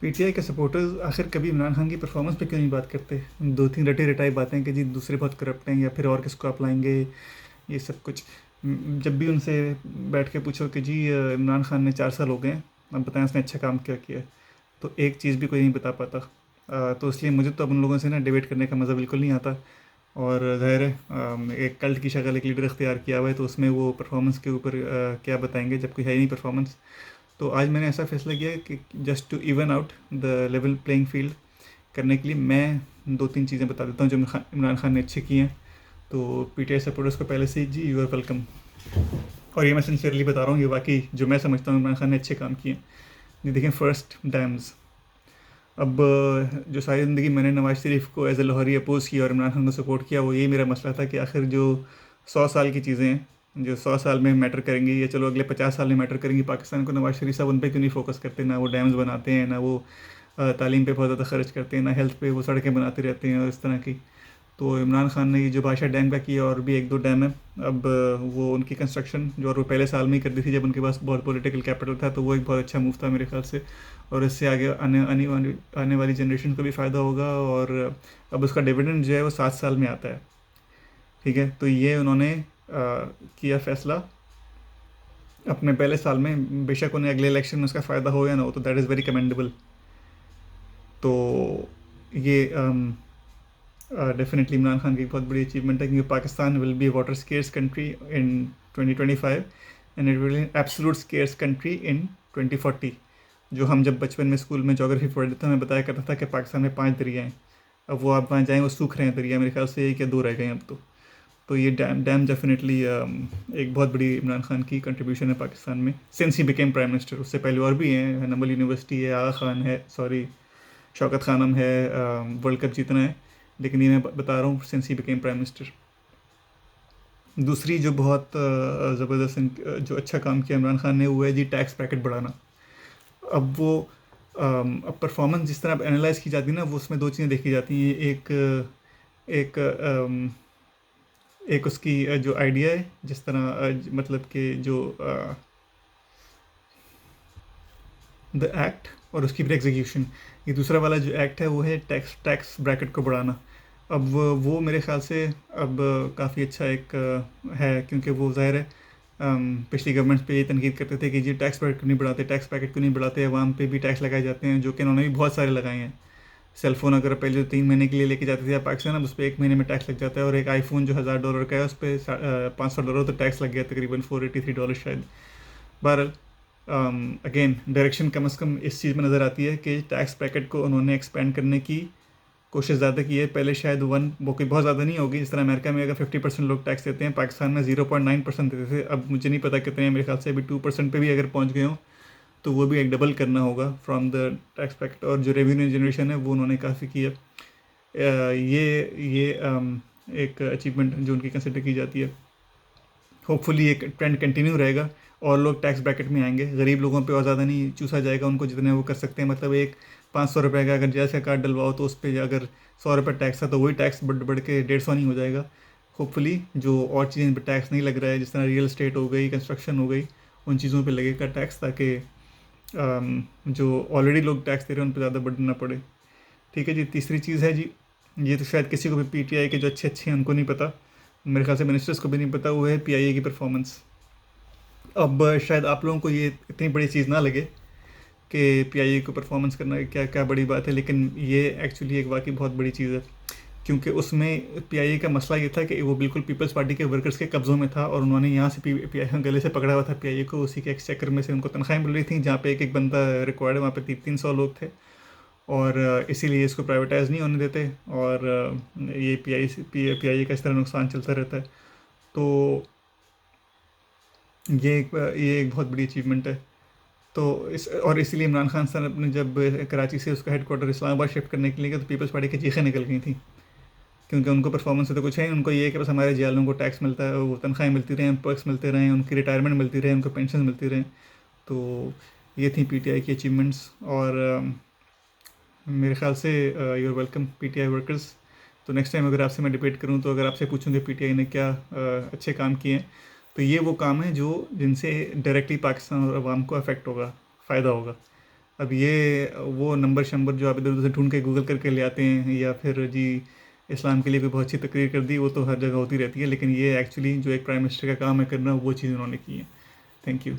PTI के supporters आखिर कभी इमरान खान की परफॉर्मेंस पे क्यों नहीं बात करते? दो तीन रटे रटाई बातें कि जी दूसरे बहुत करप्ट हैं या फिर और किसको आप लाएंगे, ये सब कुछ। जब भी उनसे बैठ के पूछो कि जी इमरान खान ने 4 साल हो गए हैं, अब बताएं उसने अच्छा काम क्या किया है, तो एक चीज़ भी कोई नहीं बता पाता। तो इसलिए मुझे तो अब उन लोगों से ना डिबेट करने का मज़ा बिल्कुल नहीं आता। और ज़ाहिर है एक कल्ट की शक्ल एक लीडर इख्तियार किया हुआ है, तो उसमें वो परफॉर्मेंस के ऊपर क्या बताएंगे जब कोई है ही नहीं परफॉर्मेंस। तो आज मैंने ऐसा फैसला किया कि just to even out the level playing field करने के लिए मैं दो तीन चीज़ें बता देता हूँ जो इमरान खान ने अच्छे किए हैं। तो पीटीआई सपोर्टर्स को पहले से जी यू आर वेलकम। और ये मैं सिंसियरली बता रहा हूँ, ये वाकई जो मैं समझता हूँ इमरान खान ने अच्छे काम किए हैं। ये देखें, फर्स्ट डैम्स। अब जो सारी ज़िंदगी मैंने नवाज शरीफ को एज ए लाहौरी अपोज़ किया और इमरान खान को सपोर्ट किया, वो यही मेरा मसला था कि आखिर जो 100 साल की चीज़ें हैं जो 100 साल में मैटर करेंगी या चलो अगले 50 साल में मैटर करेंगी पाकिस्तान को, नवाज शरीफ साहब उन पर क्यों नहीं फोकस करते? ना वो डैम्स बनाते हैं, ना वो तालीम पे बहुत ज़्यादा खर्च करते हैं, ना हेल्थ पे वो सड़कें बनाते रहते हैं और इस तरह की। तो इमरान खान ने ये जो भाषा डैम का किया और भी एक दो डैम है, अब वो उनकी कंस्ट्रक्शन जो और वो पहले साल में ही कर दी थी जब उनके पास बहुत पॉलिटिकल कैपिटल था, तो वो एक बहुत अच्छा मूव था मेरे ख्याल से। और इससे आगे आने वाली जनरेशन को भी फ़ायदा होगा। और अब उसका डिविडेंड जो है वो 7 साल में आता है। ठीक है, तो ये उन्होंने किया फैसला अपने पहले साल में। बेशक उन्हें अगले इलेक्शन में उसका फ़ायदा हो या ना हो, तो दैट इज़ वेरी कमेंडेबल। तो ये डेफिनेटली इमरान खान की बहुत बड़ी अचीवमेंट है, क्योंकि Pakistan will be water scarce country in 2025 and it will absolute scarce country in 2040। जो हम जब बचपन में स्कूल में ज्योग्राफी पढ़ते थे, हमें बताया करता था कि पाकिस्तान में 5 दरिया हैं। अब वो आप वहाँ जाएँ वो सूख रहे हैं दरिया, मेरे ख्याल से 1 या 2 रह गए हैं अब तो ये डैम डेफिनेटली एक बहुत बड़ी इमरान खान की कंट्रीब्यूशन है पाकिस्तान में, since he became prime minister. उससे पहले और भी हैं, नमल यूनिवर्सिटी है, आगा खान है, सॉरी शौकत खानम है, वर्ल्ड कप जीतना है। लेकिन ये मैं बता रहा हूँ since he became prime minister. दूसरी जो बहुत ज़बरदस्त जो अच्छा काम किया इमरान खान ने, वो है जी टैक्स पैकेट बढ़ाना। अब वो अब परफॉर्मेंस जिस तरह एनालाइज की जाती है ना, वो उसमें दो चीज़ें देखी जाती हैं। एक एक उसकी जो आइडिया है, जिस तरह मतलब कि जो द एक्ट और उसकी फिर एग्जीक्यूशन। ये दूसरा वाला जो एक्ट है वो है टैक्स ब्रैकेट को बढ़ाना। अब वो मेरे ख्याल से अब काफ़ी अच्छा एक है, क्योंकि वो ज़ाहिर है पिछली गवर्नमेंट्स पे ये तनकीद करते थे कि जी टैक्स ब्रैकेट क्यों नहीं बढ़ाते, टैक्स पैकेट क्यों नहीं बढ़ाते, अवाम पे भी टैक्स लगाए जाते हैं, जो कि उन्होंने भी बहुत सारे लगाए हैं। सेलफ़ोन अगर पहले जो 3 महीने के लिए लेके जाते थे आप पाकिस्तान, अब उस पर 1 महीने में टैक्स लग जाता है। और एक आईफोन जो $1000 का है उस पर $500 तो टैक्स लग गया, तकरीबन $483 शायद। बहरहाल अगेन डायरेक्शन कम से कम इस चीज़ में नज़र आती है कि टैक्स पैकेट को उन्होंने एक्सपेंड करने की कोशिश ज़्यादा की है। पहले शायद वो कोई बहुत ज़्यादा नहीं होगी, जिस तरह अमेरिका में अगर 50% लोग टैक्स देते हैं, पाकिस्तान में 0.9% देते थे। अब मुझे नहीं पता कितने हैं, मेरे ख्याल से अभी 2% पे भी अगर पहुंच गए हों, तो वो भी एक डबल करना होगा फ्रॉम द टैक्स पैकेट। और जो रेवेन्यू जनरेशन है वो उन्होंने काफ़ी की है। ये एक अचीवमेंट जो उनकी कंसिडर की जाती है। होपफुली एक ट्रेंड कंटिन्यू रहेगा और लोग टैक्स ब्रैकेट में आएंगे। गरीब लोगों पे और ज़्यादा नहीं चूसा जाएगा, उनको जितने वो कर सकते हैं। मतलब एक $500 का अगर जैसे का कार्ड डलवाओ तो उस पर अगर $100 टैक्स था, तो वही टैक्स बढ़ बढ़ के 150 नहीं हो जाएगा। होपफुली जो और चीज़ें पर टैक्स नहीं लग रहा है, जिस तरह रियल एस्टेट हो गई, कंस्ट्रक्शन हो गई, उन चीज़ों पर लगेगा टैक्स, ताकि जो ऑलरेडी लोग टैक्स दे रहे हैं उन पर ज़्यादा बर्डन ना पड़े। ठीक है जी। तीसरी चीज़ है जी, ये तो शायद किसी को भी पीटीआई के जो अच्छे अच्छे हैं उनको नहीं पता, मेरे ख्याल से मिनिस्टर्स को भी नहीं पता, वो है पीआईए की परफॉर्मेंस। अब शायद आप लोगों को ये इतनी बड़ी चीज़ ना लगे कि पीआईए को परफॉर्मेंस करना क्या क्या बड़ी बात है, लेकिन ये एक्चुअली एक वाकई बहुत बड़ी चीज़ है। क्योंकि उसमें पीआईए का मसला ये था कि वो बिल्कुल पीपल्स पार्टी के वर्कर्स के कब्ज़ों में था, और उन्होंने यहाँ से पीआईए गले से पकड़ा हुआ था पीआईए को। उसी के एक्सचेकर में से उनको तनख्वाहें मिल रही थी, जहाँ पे एक एक बंदा रिक्वायर्ड है वहाँ पे 300 लोग थे। और इसीलिए इसको प्राइवेटाइज नहीं होने देते। और ये पीआईए का इस तरह नुकसान चलता रहता है। तो ये एक बहुत बड़ी अचीवमेंट है। तो इसीलिए इमरान खान साहब ने जब कराची से उसका हेडक्वार्टर इस्लामाबाद शिफ्ट करने के लिए गया, तो पीपल्स पार्टी की चीखें निकल गई थी, क्योंकि उनको परफॉर्मेंस से तो कुछ है नहीं। उनको ये है कि बस हमारे जेलों को टैक्स मिलता है, वो तनख्वाहें मिलती रहें, पर्क्स मिलते रहें, उनकी रिटायरमेंट मिलती रहे, उनको पेंशन मिलती रहें। तो ये थी पीटीआई की अचीवमेंट्स। और मेरे ख्याल से you are welcome PTI workers. तो नेक्स्ट टाइम अगर आपसे मैं डिबेट करूं, तो अगर आपसे पूछूं कि पीटीआई ने क्या अच्छे काम किए हैं, तो ये वो काम है जो जिनसे डायरेक्टली पाकिस्तान और अवाम को अफेक्ट होगा, फ़ायदा होगा। अब ये वो नंबर शंबर जो आप इधर उधर से ढूंढ के गूगल करके ले आते हैं, या फिर जी इस्लाम के लिए कोई बहुत अच्छी तकरीर कर दी, वो तो हर जगह होती रहती है, लेकिन ये एक्चुअली जो एक प्राइम मिनिस्टर का काम है करना, वो चीज़ उन्होंने की है। Thank you.